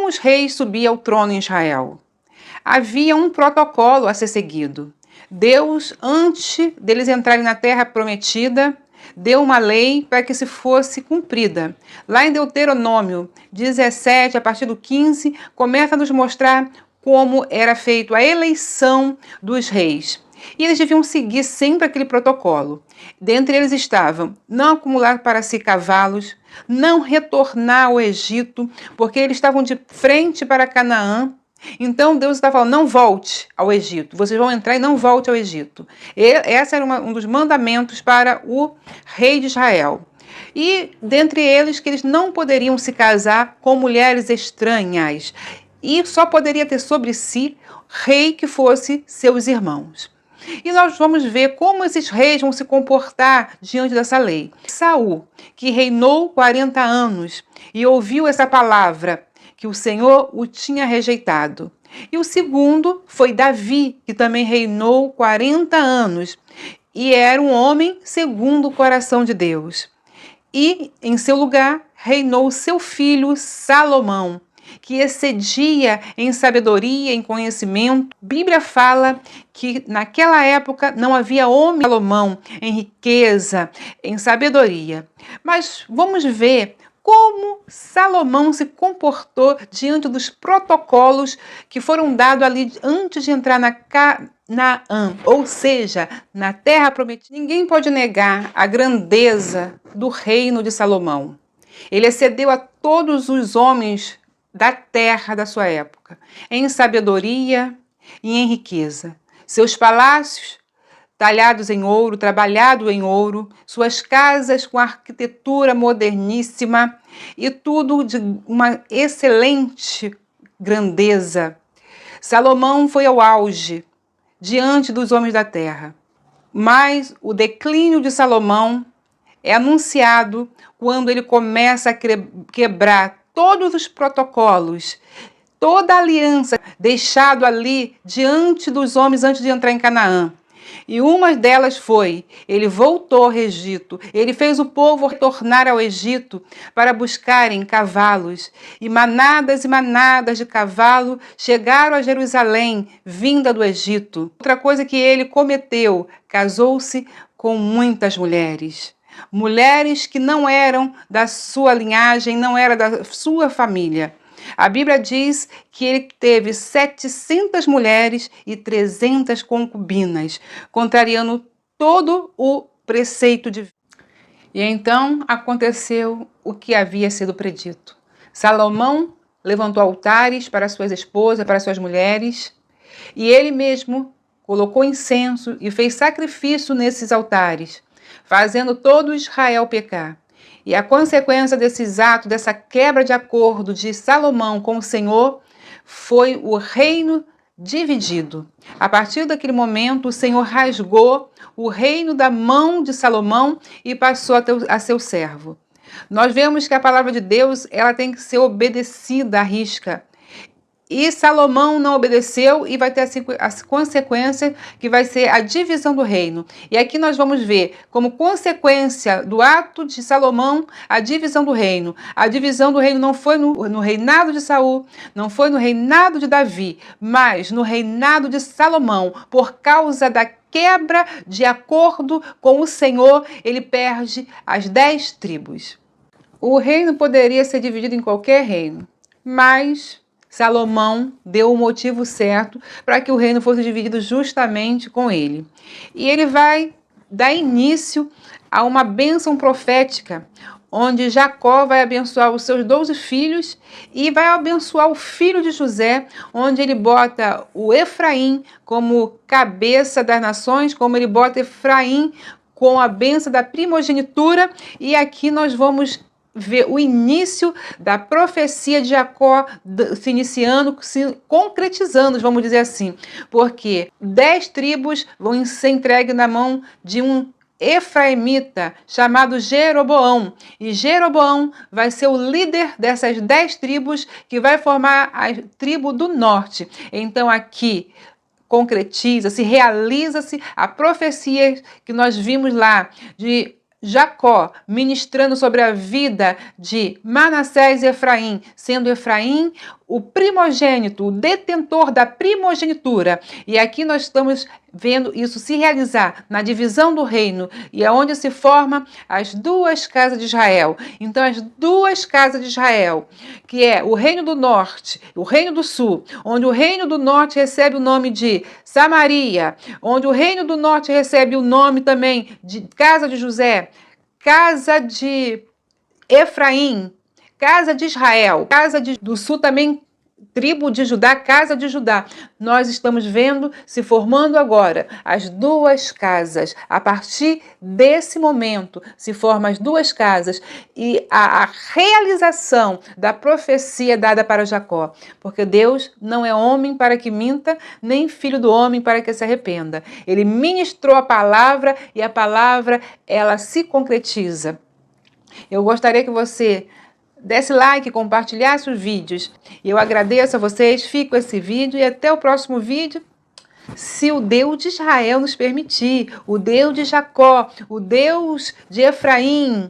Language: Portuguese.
os reis subiam ao trono em Israel? Havia um protocolo a ser seguido. Deus, antes deles entrarem na terra prometida, deu uma lei para que se fosse cumprida. Lá em Deuteronômio 17, a partir do 15, começa a nos mostrar como era feita a eleição dos reis. E eles deviam seguir sempre aquele protocolo. Dentre eles estavam não acumular para si cavalos, não retornar ao Egito, porque eles estavam de frente para Canaã. Então Deus está falando, não volte ao Egito, vocês vão entrar e não volte ao Egito. Esse era um dos mandamentos para o rei de Israel. E dentre eles que eles não poderiam se casar com mulheres estranhas e só poderia ter sobre si rei que fosse seus irmãos. E nós vamos ver como esses reis vão se comportar diante dessa lei. Saul, que reinou 40 anos e ouviu essa palavra, que o Senhor o tinha rejeitado. E o segundo foi Davi, que também reinou 40 anos e era um homem segundo o coração de Deus. E, em seu lugar, reinou seu filho Salomão, que excedia em sabedoria, em conhecimento. A Bíblia fala que naquela época não havia homem Salomão em riqueza, em sabedoria. Mas vamos ver como Salomão se comportou diante dos protocolos que foram dados ali antes de entrar na Canaã, ou seja, na terra prometida. Ninguém pode negar a grandeza do reino de Salomão. Ele excedeu a todos os homens da terra da sua época, em sabedoria e em riqueza. Seus palácios talhados em ouro, trabalhado em ouro, suas casas com arquitetura moderníssima e tudo de uma excelente grandeza. Salomão foi ao auge diante dos homens da terra, mas o declínio de Salomão é anunciado quando ele começa a quebrar todos os protocolos, toda a aliança deixado ali diante dos homens antes de entrar em Canaã. E uma delas foi, ele voltou ao Egito, ele fez o povo retornar ao Egito para buscarem cavalos. E manadas de cavalo chegaram a Jerusalém, vinda do Egito. Outra coisa que ele cometeu, casou-se com muitas mulheres. Mulheres que não eram da sua linhagem, não eram da sua família. A Bíblia diz que ele teve 700 mulheres e 300 concubinas, contrariando todo o preceito divino. E então aconteceu o que havia sido predito. Salomão levantou altares para suas esposas, para suas mulheres, e ele mesmo colocou incenso e fez sacrifício nesses altares, fazendo todo Israel pecar. E a consequência desses atos, dessa quebra de acordo de Salomão com o Senhor, foi o reino dividido. A partir daquele momento, o Senhor rasgou o reino da mão de Salomão e passou a seu servo. Nós vemos que a palavra de Deus ela tem que ser obedecida à risca. E Salomão não obedeceu e vai ter a consequência que vai ser a divisão do reino. E aqui nós vamos ver como consequência do ato de Salomão a divisão do reino. A divisão do reino não foi no reinado de Saul, não foi no reinado de Davi, mas no reinado de Salomão. Por causa da quebra de acordo com o Senhor, ele perde as 10 tribos. O reino poderia ser dividido em qualquer reino, mas Salomão deu o motivo certo para que o reino fosse dividido justamente com ele. E ele vai dar início a uma bênção profética, onde Jacó vai abençoar os seus 12 filhos e vai abençoar o filho de José, onde ele bota o Efraim como cabeça das nações, como ele bota Efraim com a bênção da primogenitura. E aqui nós vamos ver o início da profecia de Jacó se iniciando, se concretizando, vamos dizer assim, porque 10 tribos vão ser entregues na mão de um efraimita chamado Jeroboão, e Jeroboão vai ser o líder dessas 10 tribos que vai formar a tribo do norte. Então aqui concretiza-se, realiza-se a profecia que nós vimos lá de Jacó ministrando sobre a vida de Manassés e Efraim, sendo Efraim o primogênito, o detentor da primogenitura. E aqui nós estamos vendo isso se realizar na divisão do reino, e é onde se formam as duas casas de Israel. Então, as duas casas de Israel, que é o reino do norte, o reino do sul, onde o reino do norte recebe o nome de Samaria, onde o reino do norte recebe o nome também de casa de José, casa de Efraim, casa de Israel, do sul também, tribo de Judá, casa de Judá. Nós estamos vendo se formando agora as duas casas. A partir desse momento se formam as duas casas e a realização da profecia dada para Jacó. Porque Deus não é homem para que minta, nem filho do homem para que se arrependa. Ele ministrou a palavra e a palavra, ela se concretiza. Eu gostaria que você desse like, compartilhasse os vídeos. Eu agradeço a vocês, fico com esse vídeo e até o próximo vídeo, se o Deus de Israel nos permitir, o Deus de Jacó, o Deus de Efraim,